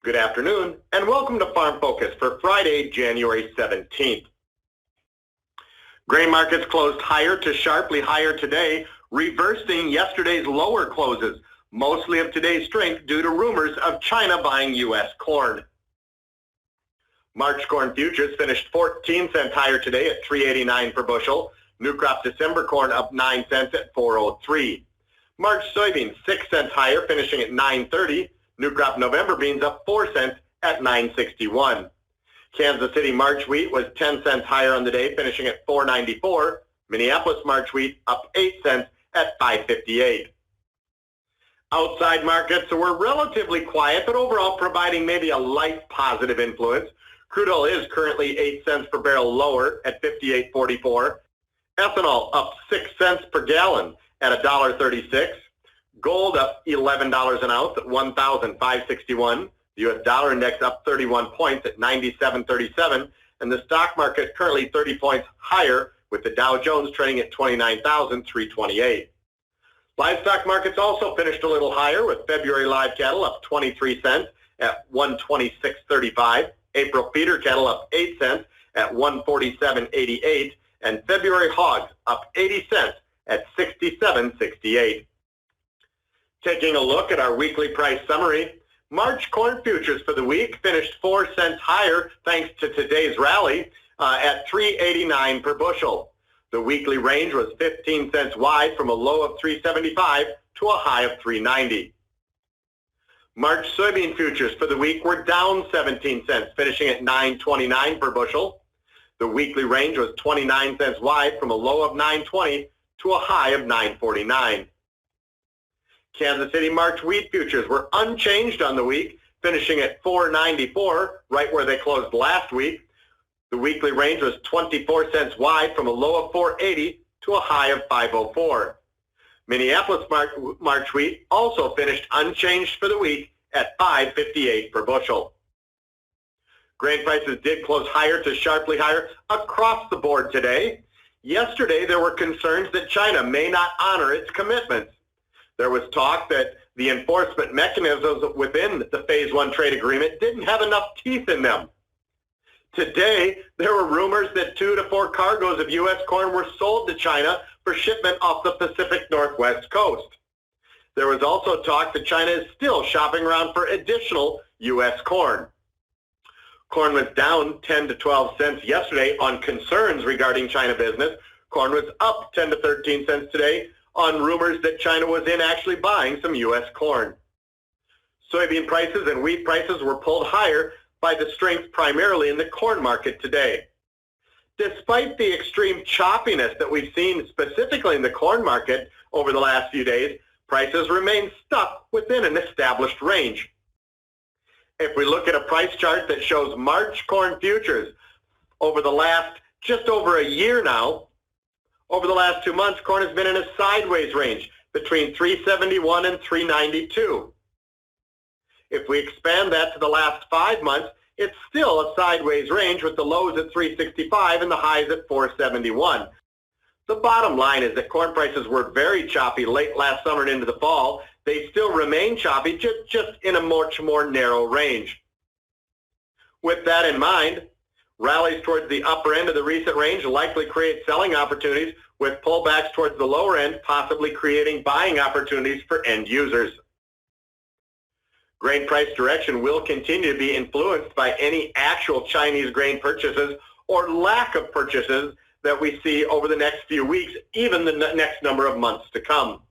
Good afternoon, and welcome to Farm Focus for Friday, January 17th. Grain markets closed higher to sharply higher today, reversing yesterday's lower closes, mostly of today's strength due to rumors of China buying U.S. corn. March corn futures finished 14 cents higher today at $3.89 per bushel. New crop December corn up 9 cents at $4.03. March soybeans 6 cents higher, finishing at $9.30. New crop November beans up 4 cents at $9.61. Kansas City March wheat was 10 cents higher on the day, finishing at $4.94. Minneapolis March wheat up 8 cents at $5.58. Outside markets were relatively quiet, but overall providing maybe a light positive influence. Crude oil is currently 8 cents per barrel lower at $58.44. Ethanol up 6 cents per gallon at $1.36. Gold up $11 an ounce at $1,561. The U.S. dollar index up 31 points at 97.37. And the stock market currently 30 points higher, with the Dow Jones trading at 29,328. Livestock markets also finished a little higher, with February live cattle up 23 cents at 126.35. April feeder cattle up 8 cents at 147.88. And February hogs up 80 cents at 67.68. Taking a look at our weekly price summary, March corn futures for the week finished 4 cents higher thanks to today's rally at $3.89 per bushel. The weekly range was 15 cents wide from a low of $3.75 to a high of $3.90. March soybean futures for the week were down 17 cents, finishing at $9.29 per bushel. The weekly range was 29 cents wide from a low of $9.20 to a high of $9.49. Kansas City March wheat futures were unchanged on the week, finishing at $4.94, right where they closed last week. The weekly range was 24 cents wide from a low of $4.80 to a high of $5.04. Minneapolis March wheat also finished unchanged for the week at $5.58 per bushel. Grain prices did close higher to sharply higher across the board today. Yesterday, there were concerns that China may not honor its commitments. There was talk that the enforcement mechanisms within the Phase 1 trade agreement didn't have enough teeth in them. Today, there were rumors that 2 to 4 cargoes of U.S. corn were sold to China for shipment off the Pacific Northwest coast. There was also talk that China is still shopping around for additional U.S. corn. Corn was down 10 to 12 cents yesterday on concerns regarding China business. Corn was up 10 to 13 cents today on rumors that China was in actually buying some U.S. corn. Soybean prices and wheat prices were pulled higher by the strength primarily in the corn market today. Despite the extreme choppiness that we've seen specifically in the corn market over the last few days, prices remain stuck within an established range. If we look at a price chart that shows March corn futures over the last just over a year now, over the last 2 months, corn has been in a sideways range between $3.71 and $3.92. If we expand that to the last 5 months, it's still a sideways range with the lows at $3.65 and the highs at $4.71. The bottom line is that corn prices were very choppy late last summer and into the fall. They still remain choppy, just in a much more narrow range. With that in mind, rallies towards the upper end of the recent range likely create selling opportunities, with pullbacks towards the lower end possibly creating buying opportunities for end users. Grain price direction will continue to be influenced by any actual Chinese grain purchases or lack of purchases that we see over the next few weeks, even the next number of months to come.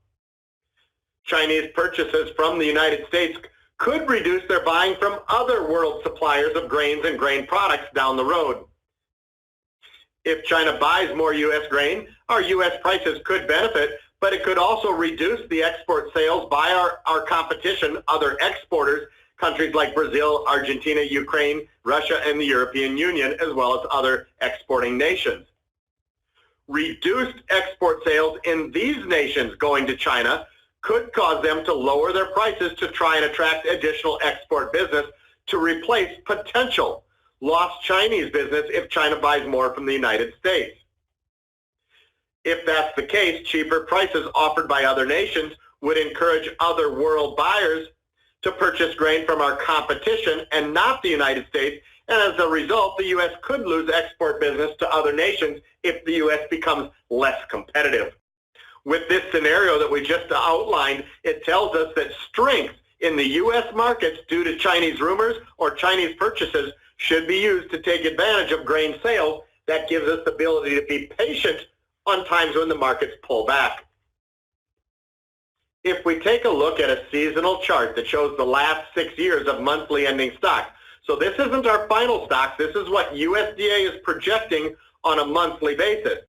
Chinese purchases from the United States could reduce their buying from other world suppliers of grains and grain products down the road. If China buys more U.S. grain, our U.S. prices could benefit, but it could also reduce the export sales by our competition, other exporters, countries like Brazil, Argentina, Ukraine, Russia, and the European Union, as well as other exporting nations. Reduced export sales in these nations going to China could cause them to lower their prices to try and attract additional export business to replace potential lost Chinese business if China buys more from the United States. If that's the case, cheaper prices offered by other nations would encourage other world buyers to purchase grain from our competition and not the United States, and as a result, the U.S. could lose export business to other nations if the U.S. becomes less competitive. With this scenario that we just outlined, it tells us that strength in the U.S. markets due to Chinese rumors or Chinese purchases should be used to take advantage of grain sales. That gives us the ability to be patient on times when the markets pull back. If we take a look at a seasonal chart that shows the last 6 years of monthly ending stocks, so this isn't our final stocks, this is what USDA is projecting on a monthly basis.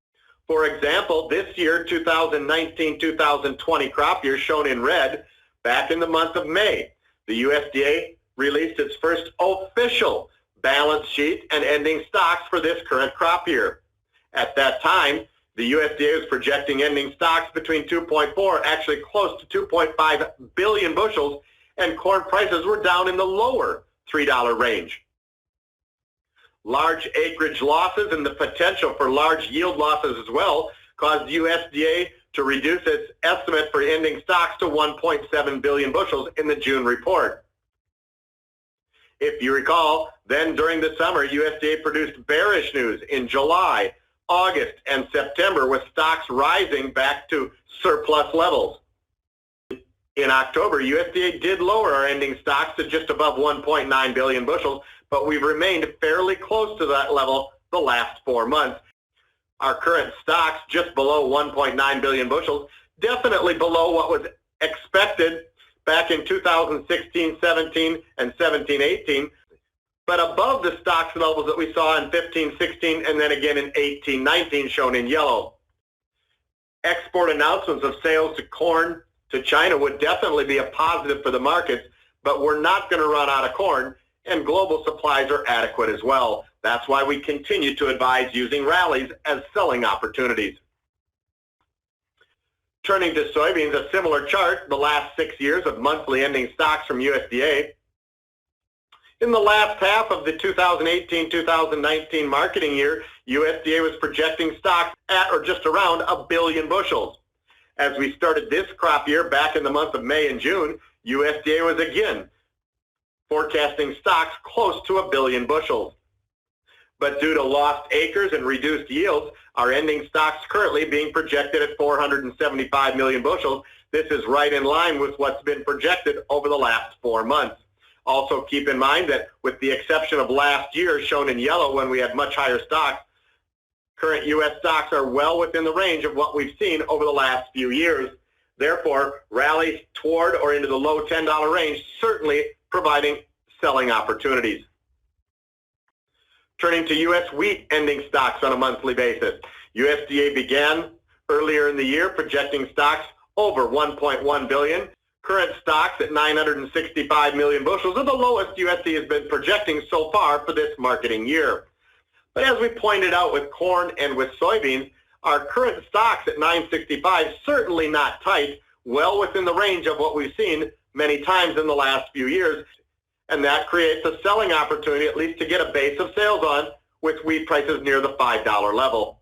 For example, this year, 2019-2020 crop year shown in red, back in the month of May, the USDA released its first official balance sheet and ending stocks for this current crop year. At that time, the USDA was projecting ending stocks between 2.4, actually close to 2.5 billion bushels, and corn prices were down in the lower $3 range. Large acreage losses and the potential for large yield losses as well caused USDA to reduce its estimate for ending stocks to 1.7 billion bushels in the June report. If you recall, then during the summer, USDA produced bearish news in July, August, and September, with stocks rising back to surplus levels. In October, USDA did lower our ending stocks to just above 1.9 billion bushels, but we've remained fairly close to that level the last 4 months. Our current stocks just below 1.9 billion bushels, definitely below what was expected back in 2016-17 and 17-18, but above the stocks levels that we saw in 15-16 and then again in 18-19 shown in yellow. Export announcements of sales to corn to China would definitely be a positive for the markets, but we're not going to run out of corn, and global supplies are adequate as well. That's why we continue to advise using rallies as selling opportunities. Turning to soybeans, a similar chart, the last 6 years of monthly ending stocks from USDA. In the last half of the 2018-2019 marketing year, USDA was projecting stocks at or just around 1 billion bushels. As we started this crop year back in the month of May and June, USDA was again forecasting stocks close to 1 billion bushels. But due to lost acres and reduced yields, our ending stocks currently being projected at 475 million bushels. This is right in line with what's been projected over the last 4 months. Also keep in mind that with the exception of last year shown in yellow when we had much higher stocks, current U.S. stocks are well within the range of what we've seen over the last few years. Therefore, rallies toward or into the low $10 range certainly providing selling opportunities. Turning to U.S. wheat ending stocks on a monthly basis. USDA began earlier in the year projecting stocks over 1.1 billion. Current stocks at 965 million bushels are the lowest USDA has been projecting so far for this marketing year. But as we pointed out with corn and with soybeans, our current stocks at 965 certainly not tight, well within the range of what we've seen many times in the last few years. And that creates a selling opportunity, at least to get a base of sales on, with wheat prices near the $5 level.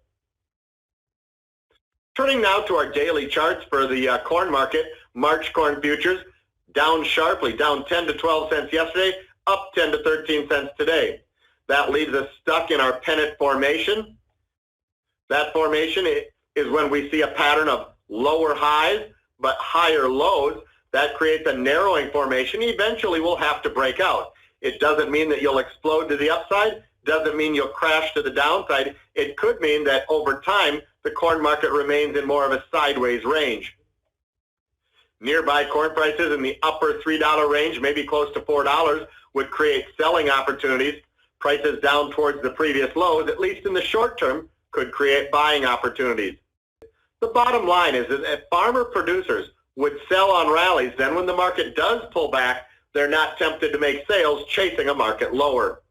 Turning now to our daily charts for the corn market, March corn futures down sharply, down 10 to 12 cents yesterday, up 10 to 13 cents today. That leaves us stuck in our pennant formation. That formation is when we see a pattern of lower highs but higher lows. That creates a narrowing formation. Eventually we'll have to break out. It doesn't mean that you'll explode to the upside, doesn't mean you'll crash to the downside. It could mean that over time the corn market remains in more of a sideways range. Nearby corn prices in the upper $3 range, maybe close to $4, would create selling opportunities. Prices down towards the previous lows, at least in the short term, could create buying opportunities. The bottom line is that if farmer producers would sell on rallies, then when the market does pull back, they're not tempted to make sales chasing a market lower.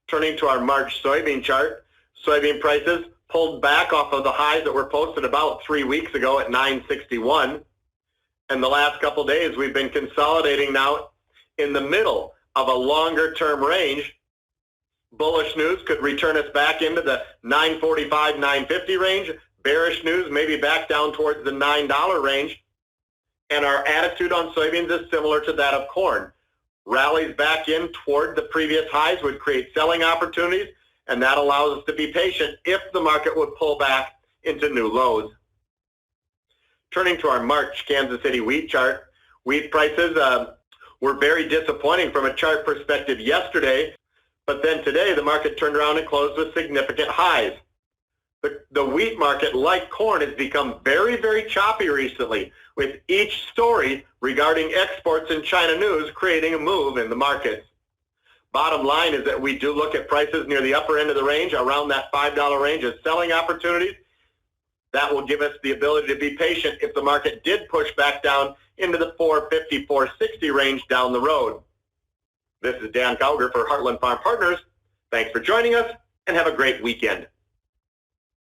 Turning to our March soybean chart, soybean prices pulled back off of the highs that were posted about 3 weeks ago at 961. And the last couple days we've been consolidating now in the middle of a longer term range. Bullish news could return us back into the 945, 950 range. Bearish news maybe back down towards the $9 range. And our attitude on soybeans is similar to that of corn. Rallies back in toward the previous highs would create selling opportunities, and that allows us to be patient if the market would pull back into new lows. Turning to our March Kansas City wheat chart, wheat prices were very disappointing from a chart perspective yesterday, but then today the market turned around and closed with significant highs. The wheat market, like corn, has become very, very choppy recently, with each story regarding exports and China news creating a move in the markets. Bottom line is that we do look at prices near the upper end of the range, around that $5 range, as selling opportunities. That will give us the ability to be patient if the market did push back down into the 450, 460 range down the road. This is Dan Cowger for Heartland Farm Partners. Thanks for joining us, and have a great weekend.